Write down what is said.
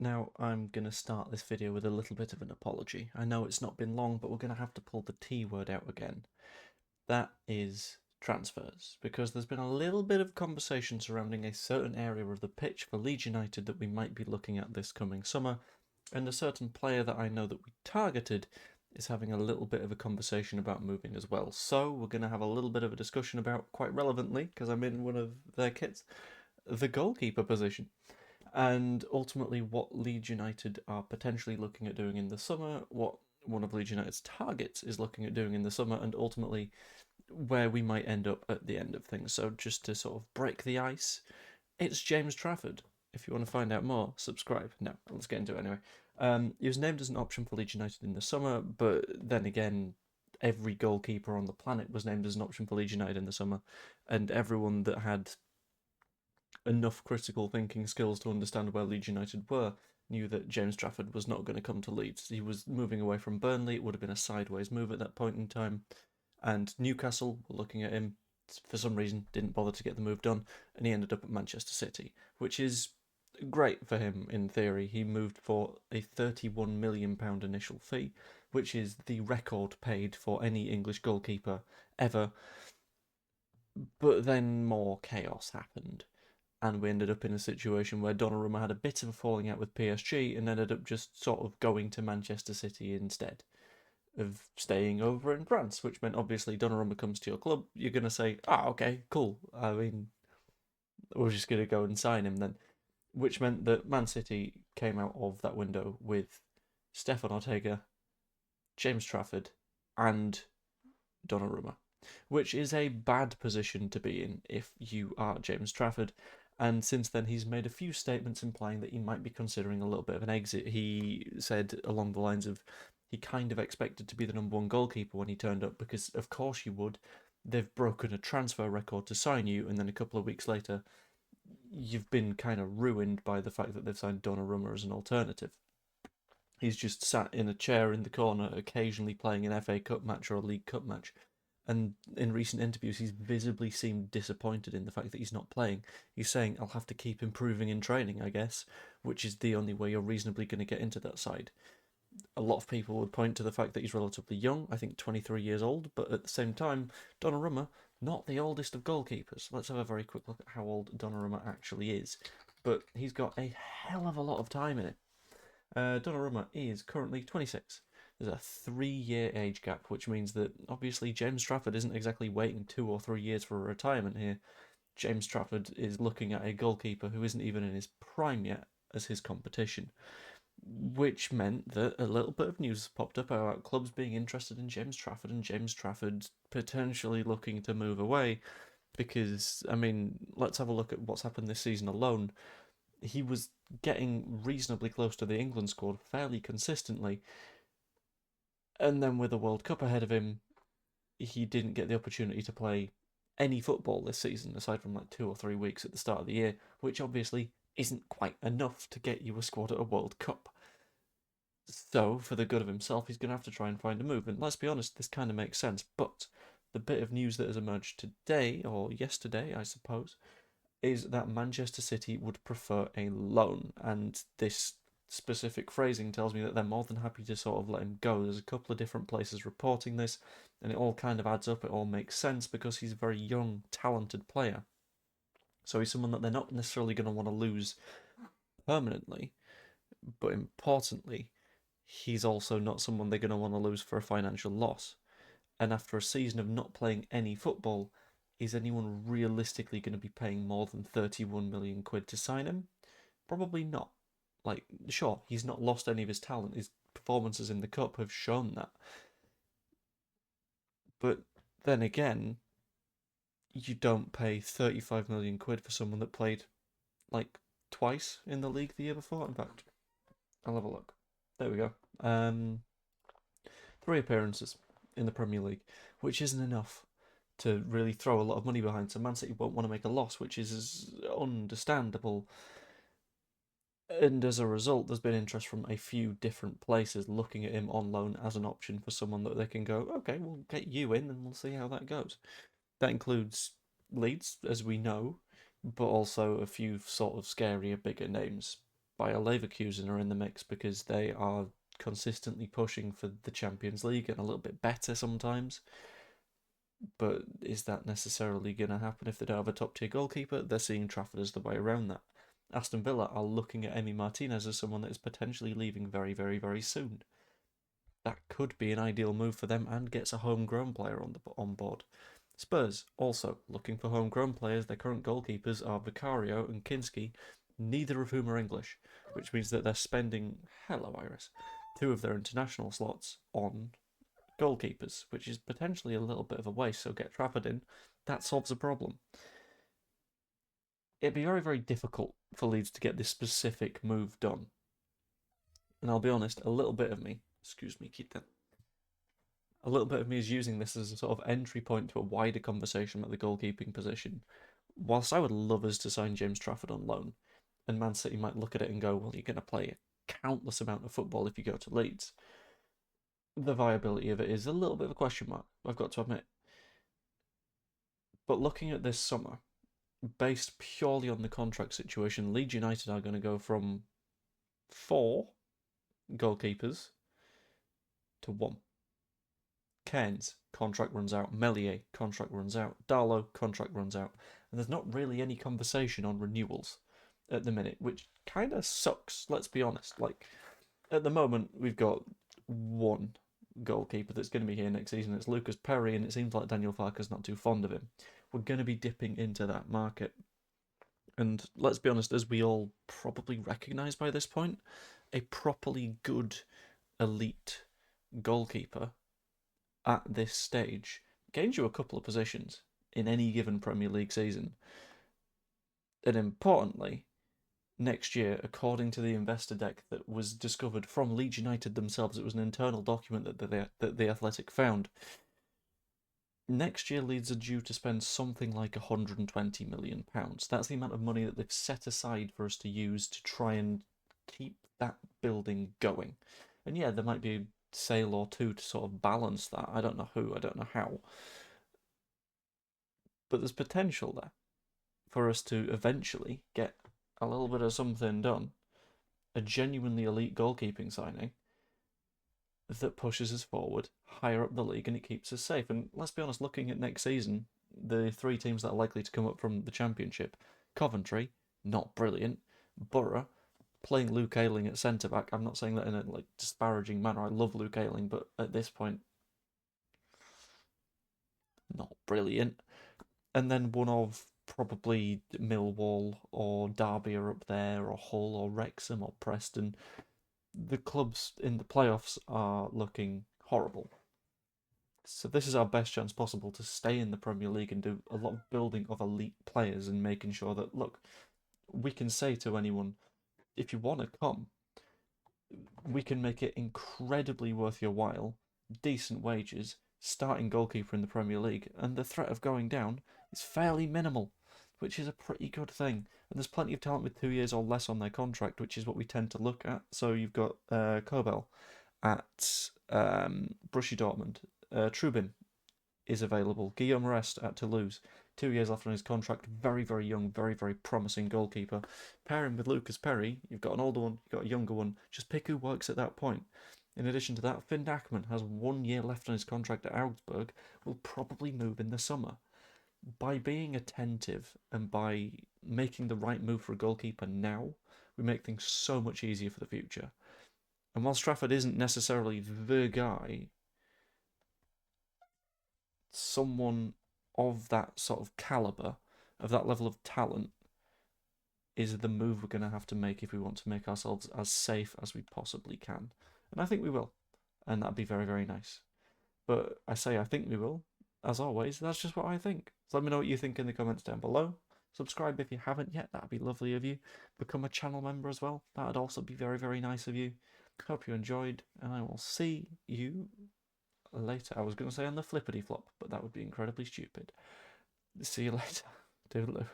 Now, I'm going to start this video with a little bit of an apology. I know it's not been long, but we're going to have to pull the T word out again. That is transfers, because there's been a little bit of conversation surrounding a certain area of the pitch for Leeds United that we might be looking at this coming summer, and a certain player that I know that we targeted is having a little bit of a conversation about moving as well. So we're going to have a little bit of a discussion about, quite relevantly, because I'm in one of their kits, the goalkeeper position and ultimately what Leeds United are potentially looking at doing in the summer, what one of Leeds United's targets is looking at doing in the summer, and ultimately where we might end up at the end of things. So just to sort of break the ice, it's James Trafford. If you want to find out more, subscribe. No, let's get into it anyway. He was named as an option for Leeds United in the summer, but then again, every goalkeeper on the planet was named as an option for Leeds United in the summer, and everyone that had enough critical thinking skills to understand where Leeds United were knew that James Trafford was not going to come to Leeds. He was moving away from Burnley. It would have been a sideways move at that point in time. And Newcastle were looking at him. For some reason, didn't bother to get the move done, and he ended up at Manchester City, which is great for him in theory. He moved for a £31 million initial fee, which is the record paid for any English goalkeeper ever. But then more chaos happened, and we ended up in a situation where Donnarumma had a bit of a falling out with PSG and ended up just sort of going to Manchester City instead of staying over in France, which meant obviously Donnarumma comes to your club, you're going to say, okay, cool. I mean, we're just going to go and sign him then, which meant that Man City came out of that window with Stefan Ortega, James Trafford, and Donnarumma, which is a bad position to be in if you are James Trafford. And since then, he's made a few statements implying that he might be considering a little bit of an exit. He said along the lines of he kind of expected to be the number one goalkeeper when he turned up, because of course you would. They've broken a transfer record to sign you, and then a couple of weeks later, you've been kind of ruined by the fact that they've signed Donnarumma as an alternative. He's just sat in a chair in the corner, occasionally playing an FA Cup match or a League Cup match, and in recent interviews, he's visibly seemed disappointed in the fact that he's not playing. He's saying, I'll have to keep improving in training, I guess, which is the only way you're reasonably going to get into that side. A lot of people would point to the fact that he's relatively young, I think 23 years old, but at the same time, Donnarumma, not the oldest of goalkeepers. Let's have a very quick look at how old Donnarumma actually is. But he's got a hell of a lot of time in it. Donnarumma is currently 26. There's a 3-year age gap, which means that obviously James Trafford isn't exactly waiting 2 or 3 years for a retirement here. James Trafford is looking at a goalkeeper who isn't even in his prime yet as his competition, which meant that a little bit of news popped up about clubs being interested in James Trafford and James Trafford potentially looking to move away. Because, I mean, let's have a look at what's happened this season alone. He was getting reasonably close to the England squad fairly consistently, and then with the World Cup ahead of him, he didn't get the opportunity to play any football this season, aside from like 2 or 3 weeks at the start of the year, which obviously isn't quite enough to get you a squad at a World Cup. So, for the good of himself, he's going to have to try and find a move. And let's be honest, this kind of makes sense. But the bit of news that has emerged today, or yesterday, I suppose, is that Manchester City would prefer a loan. And this specific phrasing tells me that they're more than happy to sort of let him go. There's a couple of different places reporting this, and it all kind of adds up. It all makes sense because he's a very young, talented player. So he's someone that they're not necessarily going to want to lose permanently, but importantly, he's also not someone they're going to want to lose for a financial loss. And after a season of not playing any football, is anyone realistically going to be paying more than 31 million quid to sign him? Probably not. Like, sure, he's not lost any of his talent. His performances in the Cup have shown that. But then again, you don't pay 35 million quid for someone that played like twice in the league the year before. In fact, I'll have a look. There we go. 3 appearances in the Premier League, which isn't enough to really throw a lot of money behind. So Man City won't want to make a loss, which is understandable. And as a result, there's been interest from a few different places looking at him on loan as an option for someone that they can go, okay, we'll get you in and we'll see how that goes. That includes Leeds, as we know, but also a few sort of scarier, bigger names. Bayer Leverkusen are in the mix because they are consistently pushing for the Champions League and a little bit better sometimes. But is that necessarily going to happen if they don't have a top-tier goalkeeper? They're seeing Trafford as the way around that. Aston Villa are looking at Emi Martinez as someone that is potentially leaving very, very, very soon. That could be an ideal move for them and gets a homegrown player on board. Spurs also looking for homegrown players. Their current goalkeepers are Vicario and Kinski, neither of whom are English, which means that they're spending, hello Iris, 2 of their international slots on goalkeepers, which is potentially a little bit of a waste. So get Trafford in, that solves a problem. It'd be very, very difficult for Leeds to get this specific move done. And I'll be honest, a little bit of me, excuse me, keep that. A little bit of me is using this as a sort of entry point to a wider conversation about the goalkeeping position. Whilst I would love us to sign James Trafford on loan, and Man City might look at it and go, well, you're going to play a countless amount of football if you go to Leeds. The viability of it is a little bit of a question mark, I've got to admit. But looking at this summer, based purely on the contract situation, Leeds United are going to go from 4 goalkeepers to 1. Cairns, contract runs out. Meslier, contract runs out. Darlow, contract runs out. And there's not really any conversation on renewals at the minute, which kind of sucks, let's be honest. Like, at the moment, we've got 1 goalkeeper that's going to be here next season. It's Lucas Perry, and it seems like Daniel Farke's not too fond of him. We're going to be dipping into that market. And let's be honest, as we all probably recognise by this point, a properly good elite goalkeeper at this stage gains you a couple of positions in any given Premier League season. And importantly, next year, according to the investor deck that was discovered from Leeds United themselves, it was an internal document that the Athletic found. Next year, Leeds are due to spend something like £120 million. That's the amount of money that they've set aside for us to use to try and keep that building going. And yeah, there might be a sale or 2 to sort of balance that. I don't know who, I don't know how. But there's potential there for us to eventually get a little bit of something done. A genuinely elite goalkeeping signing that pushes us forward higher up the league and it keeps us safe. And let's be honest, looking at next season, the 3 teams that are likely to come up from the Championship, Coventry, not brilliant. Borough, playing Luke Ayling at centre-back. I'm not saying that in a disparaging manner. I love Luke Ayling, but at this point, not brilliant. And then one of probably Millwall or Derby are up there, or Hull or Wrexham or Preston. The clubs in the playoffs are looking horrible. So this is our best chance possible to stay in the Premier League and do a lot of building of elite players and making sure that, look, we can say to anyone, if you want to come, we can make it incredibly worth your while, decent wages, starting goalkeeper in the Premier League, and the threat of going down is fairly minimal, which is a pretty good thing. And there's plenty of talent with 2 years or less on their contract, which is what we tend to look at. So you've got Kobel at Borussia Dortmund. Trubin is available. Guillaume Rest at Toulouse. 2 years left on his contract. Very, very young, very, very promising goalkeeper. Pairing with Lucas Perry, you've got an older one, you've got a younger one. Just pick who works at that point. In addition to that, Finn Dachman has 1 year left on his contract at Augsburg. Will probably move in the summer. By being attentive and by making the right move for a goalkeeper now, we make things so much easier for the future. And whilst Trafford isn't necessarily the guy, someone of that sort of calibre, of that level of talent, is the move we're going to have to make if we want to make ourselves as safe as we possibly can. And I think we will. And that'd be very, very nice. But I say I think we will. As always, that's just what I think. So let me know what you think in the comments down below. Subscribe if you haven't yet, that'd be lovely of you. Become a channel member as well, that'd also be very, very nice of you. Hope you enjoyed, and I will see you later. I was going to say on the flippity flop, but that would be incredibly stupid. See you later. Toodaloo.